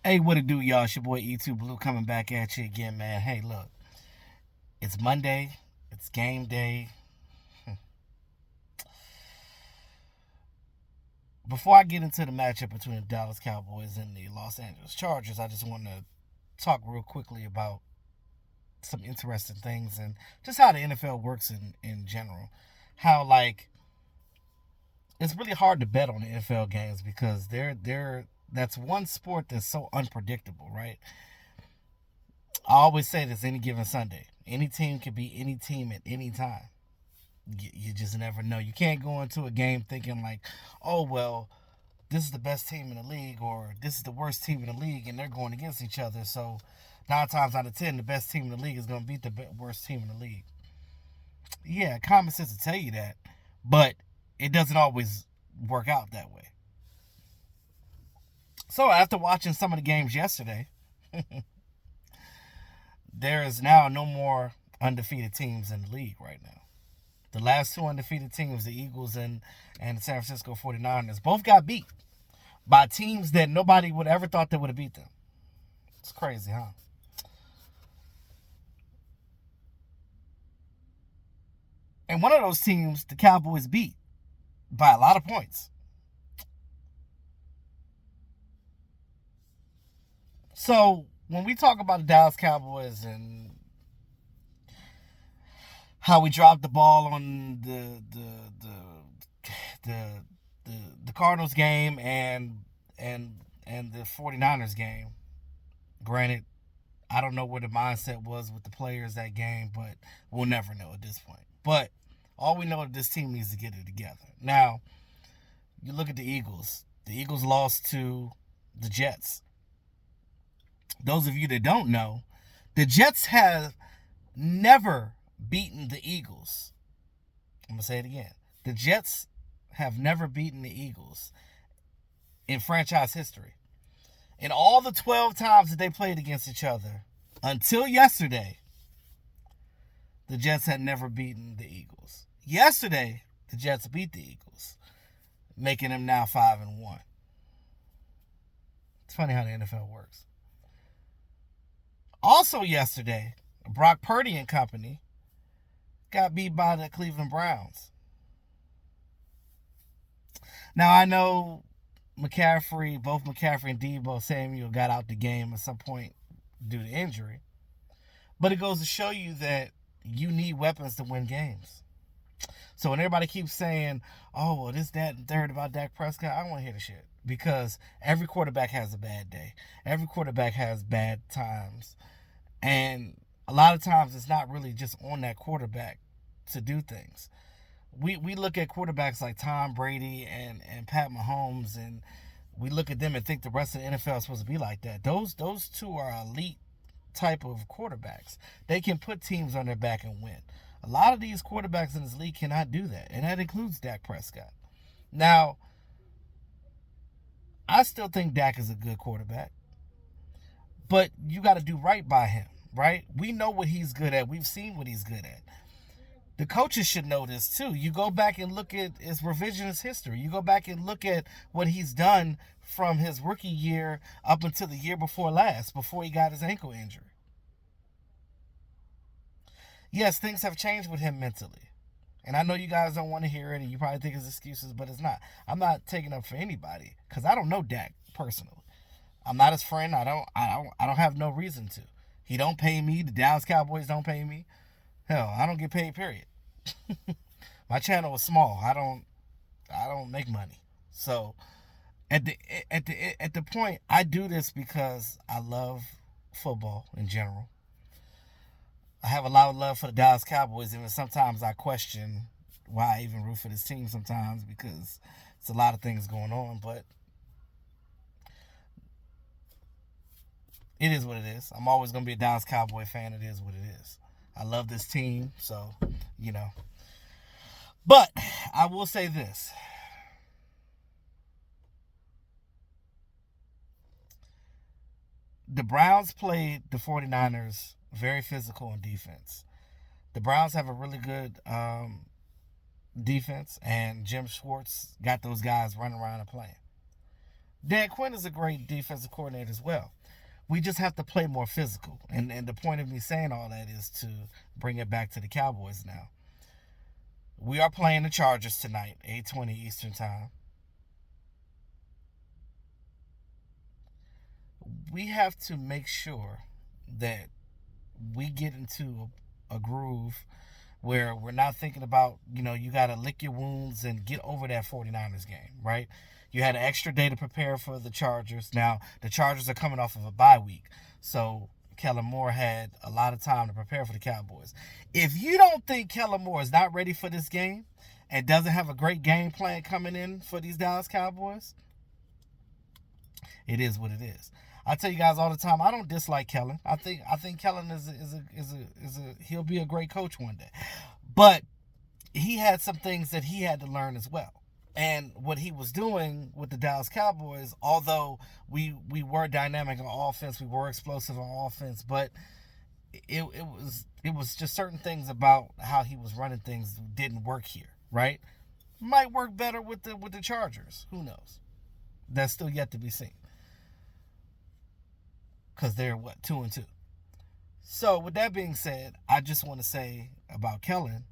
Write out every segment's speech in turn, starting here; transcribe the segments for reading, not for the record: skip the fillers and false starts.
Hey, what it do, y'all? It's your boy E2 Blue coming back at you again, man. Hey, look, it's Monday. It's game day. Before I get into the matchup between the Dallas Cowboys and the Los Angeles Chargers, I just want to talk real quickly about some interesting things and just how the NFL works in general. How, like, it's really hard to bet on the NFL games because that's one sport that's so unpredictable, right? I always say this any given Sunday. Any team can be any team at any time. You just never know. You can't go into a game thinking like, oh well, this is the best team in the league or this is the worst team in the league and they're going against each other. So 9 times out of 10, the best team in the league is going to beat the worst team in the league. Yeah, common sense will tell you that, but it doesn't always work out that way. So after watching some of the games yesterday, there is now no more undefeated teams in the league right now. The last two undefeated teams, the Eagles and the San Francisco 49ers, both got beat by teams that nobody would ever thought they would have beat them. It's crazy, huh? And one of those teams, the Cowboys beat by a lot of points. So when we talk about the Dallas Cowboys and how we dropped the ball on the the Cardinals game and the 49ers game. Granted, I don't know where the mindset was with the players that game, but we'll never know at this point. But all we know is this team needs to get it together. Now, you look at the Eagles. The Eagles lost to the Jets. Those of you that don't know, the Jets have never beaten the Eagles. I'm going to say it again. The Jets have never beaten the Eagles in franchise history. In all the 12 times that they played against each other, until yesterday, the Jets had never beaten the Eagles. Yesterday, the Jets beat the Eagles, making them now 5-1. It's funny how the NFL works. Also yesterday, Brock Purdy and company got beat by the Cleveland Browns. Now I know both McCaffrey and Deebo Samuel got out the game at some point due to injury. But it goes to show you that you need weapons to win games. So when everybody keeps saying, oh, well, this, that, and third about Dak Prescott, I don't want to hear the shit. Because every quarterback has a bad day. Every quarterback has bad times. And a lot of times it's not really just on that quarterback to do things. We look at quarterbacks like Tom Brady and Pat Mahomes, and we look at them and think the rest of the NFL is supposed to be like that. Those two are elite type of quarterbacks. They can put teams on their back and win. A lot of these quarterbacks in this league cannot do that, and that includes Dak Prescott. Now, I still think Dak is a good quarterback, but you got to do right by him, right? We know what he's good at. We've seen what he's good at. The coaches should know this too. You go back and look at his revisionist history. You go back and look at what he's done from his rookie year up until the year before last, before he got his ankle injury. Yes, things have changed with him mentally. And I know you guys don't want to hear it and you probably think it's excuses, but it's not. I'm not taking up for anybody because I don't know Dak personally. I'm not his friend. I don't have no reason to. He don't pay me. The Dallas Cowboys don't pay me. Hell, I don't get paid, period. My channel is small. I don't make money. So at the point, I do this because I love football in general. I have a lot of love for the Dallas Cowboys, and sometimes I question why I even root for this team sometimes because it's a lot of things going on, but it is what it is. I'm always going to be a Dallas Cowboy fan. It is what it is. I love this team, so, you know. But I will say this. The Browns played the 49ers very physical on defense. The Browns have a really good defense, and Jim Schwartz got those guys running around and playing. Dan Quinn is a great defensive coordinator as well. We just have to play more physical. And the point of me saying all that is to bring it back to the Cowboys now. We are playing the Chargers tonight, 8:20 Eastern Time. We have to make sure that we get into a groove where we're not thinking about, you got to lick your wounds and get over that 49ers game, right? You had an extra day to prepare for the Chargers. Now, the Chargers are coming off of a bye week. So, Kellen Moore had a lot of time to prepare for the Cowboys. If you don't think Kellen Moore is not ready for this game and doesn't have a great game plan coming in for these Dallas Cowboys, it is what it is. I tell you guys all the time, I don't dislike Kellen. I think Kellen is a he'll be a great coach one day. But he had some things that he had to learn as well. And what he was doing with the Dallas Cowboys, although we were dynamic on offense, we were explosive on offense, but it was just certain things about how he was running things didn't work here, right? Might work better with the Chargers. Who knows? That's still yet to be seen. Because they're 2-2. So with that being said, I just want to say about Kellen,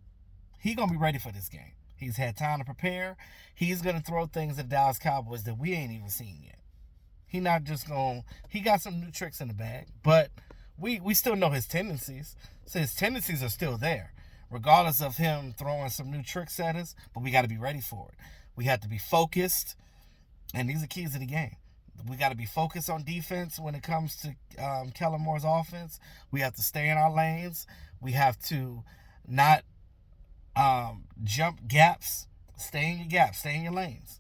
he's gonna be ready for this game. He's had time to prepare. He's gonna throw things at the Dallas Cowboys that we ain't even seen yet. He got some new tricks in the bag, but we still know his tendencies. So his tendencies are still there, regardless of him throwing some new tricks at us. But we got to be ready for it. We have to be focused, and these are keys of the game. We got to be focused on defense when it comes to Kellen Moore's offense. We have to stay in our lanes. We have to not jump gaps. Stay in your gaps. Stay in your lanes.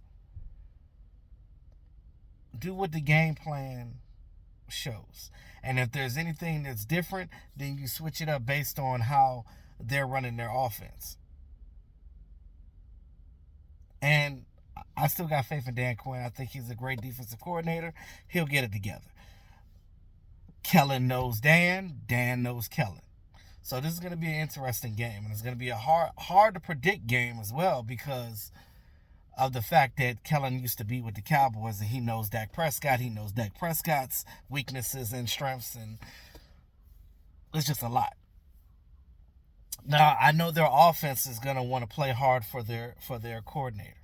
Do what the game plan shows. And if there's anything that's different, then you switch it up based on how they're running their offense. And I still got faith in Dan Quinn. I think he's a great defensive coordinator. He'll get it together. Kellen knows Dan. Dan knows Kellen. So this is going to be an interesting game. And it's going to be a hard to predict game as well because of the fact that Kellen used to be with the Cowboys and he knows Dak Prescott. He knows Dak Prescott's weaknesses and strengths. And it's just a lot. Now, I know their offense is going to want to play hard for their coordinator.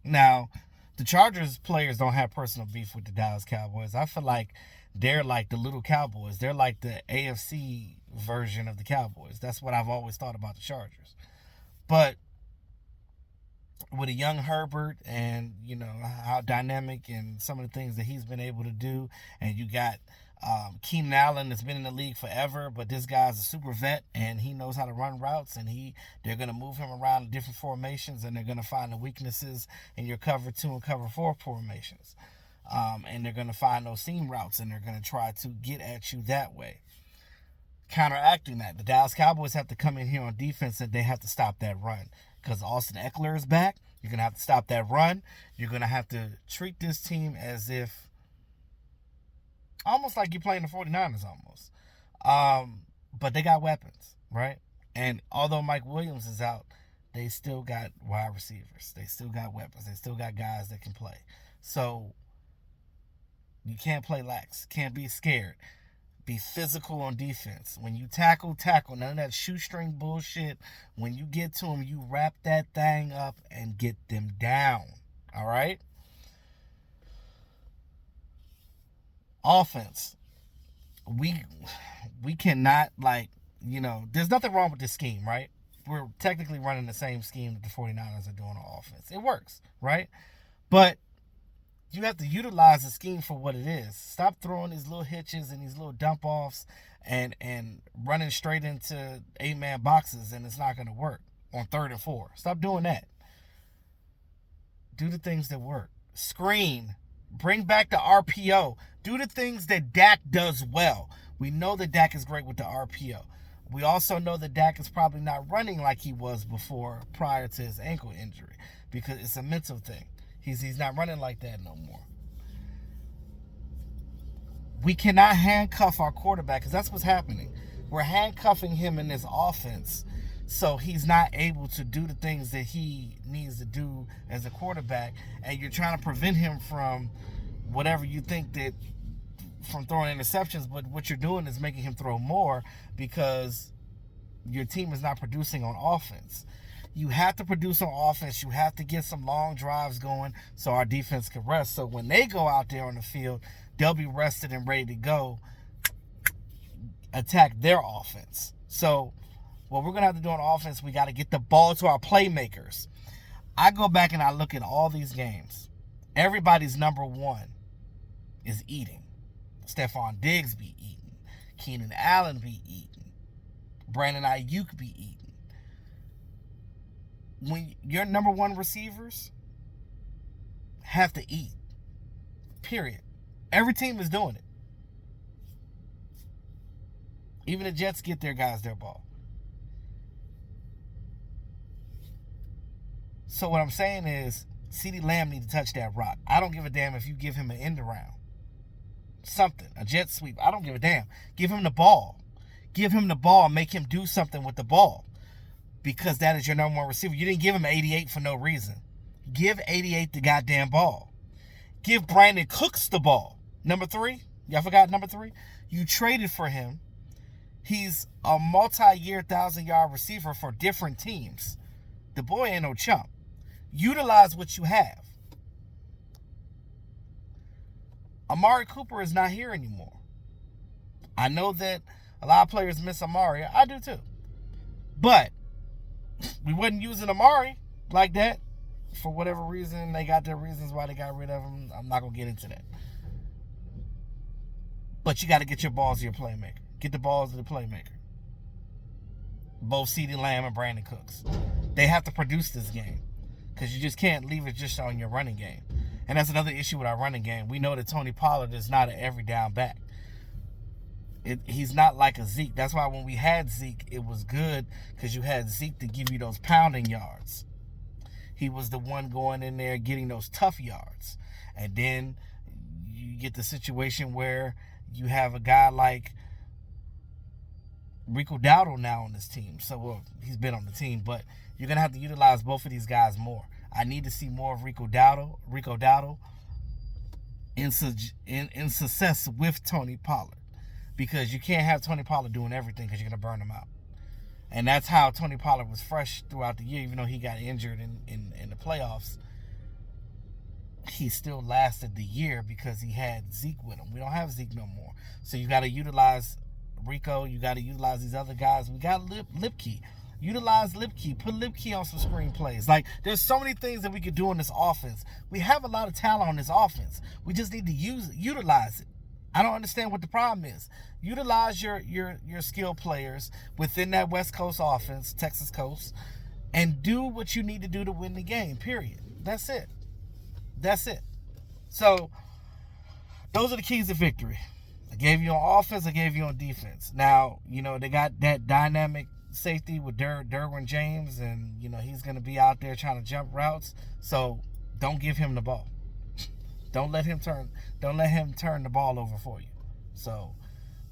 Now, the Chargers players don't have personal beef with the Dallas Cowboys. I feel like they're like the little Cowboys. They're like the AFC version of the Cowboys. That's what I've always thought about the Chargers. But with a young Herbert and, how dynamic and some of the things that he's been able to do, and you got Keenan Allen that's been in the league forever, but this guy's a super vet and he knows how to run routes, and they're going to move him around in different formations, and they're going to find the weaknesses in your cover 2 and cover 4 formations. And they're going to find those seam routes, and they're going to try to get at you that way. Counteracting that, the Dallas Cowboys have to come in here on defense, and they have to stop that run. Because Austin Eckler is back, you're going to have to stop that run. You're going to have to treat this team as if almost like you're playing the 49ers almost. But they got weapons, right? And although Mike Williams is out, they still got wide receivers. They still got weapons. They still got guys that can play. So you can't play lax. Can't be scared. Be physical on defense. When you tackle. None of that shoestring bullshit. When you get to them, you wrap that thing up and get them down. All right? Offense. We cannot, there's nothing wrong with this scheme, right? We're technically running the same scheme that the 49ers are doing on offense. It works, right? But you have to utilize the scheme for what it is. Stop throwing these little hitches and these little dump offs and running straight into 8-man boxes, and it's not going to work on 3rd and 4. Stop doing that. Do the things that work. Screen. Bring back the RPO. Do the things that Dak does well. We know that Dak is great with the RPO. We also know that Dak is probably not running like he was before prior to his ankle injury because it's a mental thing. He's not running like that no more. We cannot handcuff our quarterback because that's what's happening. We're handcuffing him in this offense So he's not able to do the things that he needs to do as a quarterback, and you're trying to prevent him from whatever you think that from throwing interceptions, but what you're doing is making him throw more because your team is not producing on offense. You have to produce on offense. You have to get some long drives going so our defense can rest. So when they go out there on the field, they'll be rested and ready to go attack their offense. So what we're going to have to do on offense, we got to get the ball to our playmakers. I go back and I look at all these games. Everybody's number one is eating. Stephon Diggs be eating. Keenan Allen be eating. Brandon Ayuk be eating. When your number one receivers have to eat, period. Every team is doing it. Even the Jets get their guys their ball. So what I'm saying is, CeeDee Lamb need to touch that rock. I don't give a damn if you give him an end around. Something, a jet sweep. I don't give a damn. Give him the ball. Give him the ball and make him do something with the ball. Because that is your number one receiver. You didn't give him 88 for no reason. Give 88 the goddamn ball. Give Brandon Cooks the ball. Number 3. Y'all forgot number 3? You traded for him. He's a multi-year 1,000-yard receiver for different teams. The boy ain't no chump. Utilize what you have. Amari Cooper is not here anymore. I know that a lot of players miss Amari. I do too. But we wasn't using Amari like that. For whatever reason, they got their reasons why they got rid of him. I'm not going to get into that. But you got to get your balls to your playmaker. Get the balls to the playmaker. Both CeeDee Lamb and Brandon Cooks. They have to produce this game. Because you just can't leave it just on your running game. And that's another issue with our running game. We know that Tony Pollard is not an every down back. He's not like a Zeke. That's why when we had Zeke, it was good because you had Zeke to give you those pounding yards. He was the one going in there getting those tough yards. And then you get the situation where you have a guy like Rico Dowdle now on this team. So, well, he's been on the team, but you're going to have to utilize both of these guys more. I need to see more of Rico Dowdle in success with Tony Pollard. Because you can't have Tony Pollard doing everything because you're going to burn him out. And that's how Tony Pollard was fresh throughout the year, even though he got injured in the playoffs. He still lasted the year because he had Zeke with him. We don't have Zeke no more. So you got to utilize Rico. You got to utilize these other guys. We got Lipke. Utilize Lipke. Put Lipke on some screenplays. Like, there's so many things that we could do in this offense. We have a lot of talent on this offense. We just need to utilize it. I don't understand what the problem is. Utilize your skilled players within that West Coast offense, Texas Coast, and do what you need to do to win the game, period. That's it. That's it. So, those are the keys to victory. I gave you on offense, I gave you on defense. Now, they got that dynamic safety with Derwin James, and, he's going to be out there trying to jump routes. So, don't give him the ball. Don't let him turn the ball over for you. So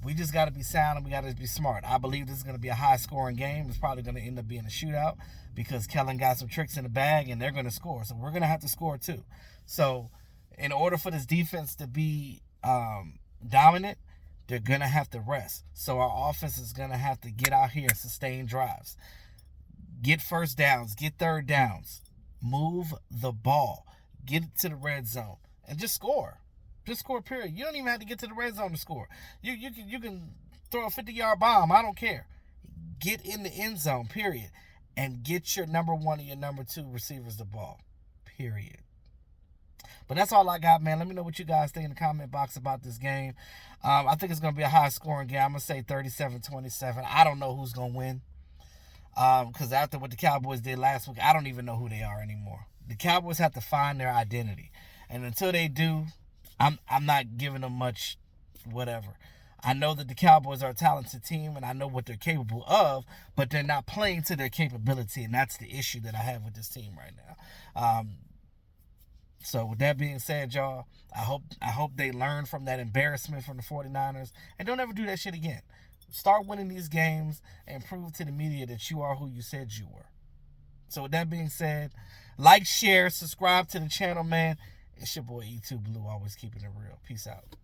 we just got to be sound and we got to be smart. I believe this is going to be a high-scoring game. It's probably going to end up being a shootout because Kellen got some tricks in the bag and they're going to score. So we're going to have to score too. So in order for this defense to be dominant, they're going to have to rest. So our offense is going to have to get out here and sustain drives. Get first downs. Get third downs. Move the ball. Get it to the red zone. And just score. Just score, period. You don't even have to get to the red zone to score. You can throw a 50-yard bomb. I don't care. Get in the end zone, period. And get your number 1 and your number 2 receivers the ball, period. But that's all I got, man. Let me know what you guys think in the comment box about this game. I think it's going to be a high-scoring game. I'm going to say 37-27. I don't know who's going to win. Because after what the Cowboys did last week, I don't even know who they are anymore. The Cowboys have to find their identity. And until they do, I'm not giving them much whatever. I know that the Cowboys are a talented team, and I know what they're capable of, but they're not playing to their capability, and that's the issue that I have with this team right now. So with that being said, y'all, I hope they learn from that embarrassment from the 49ers and don't ever do that shit again. Start winning these games and prove to the media that you are who you said you were. So with that being said, like, share, subscribe to the channel, man. It's your boy E2 Blue, always keeping it real. Peace out.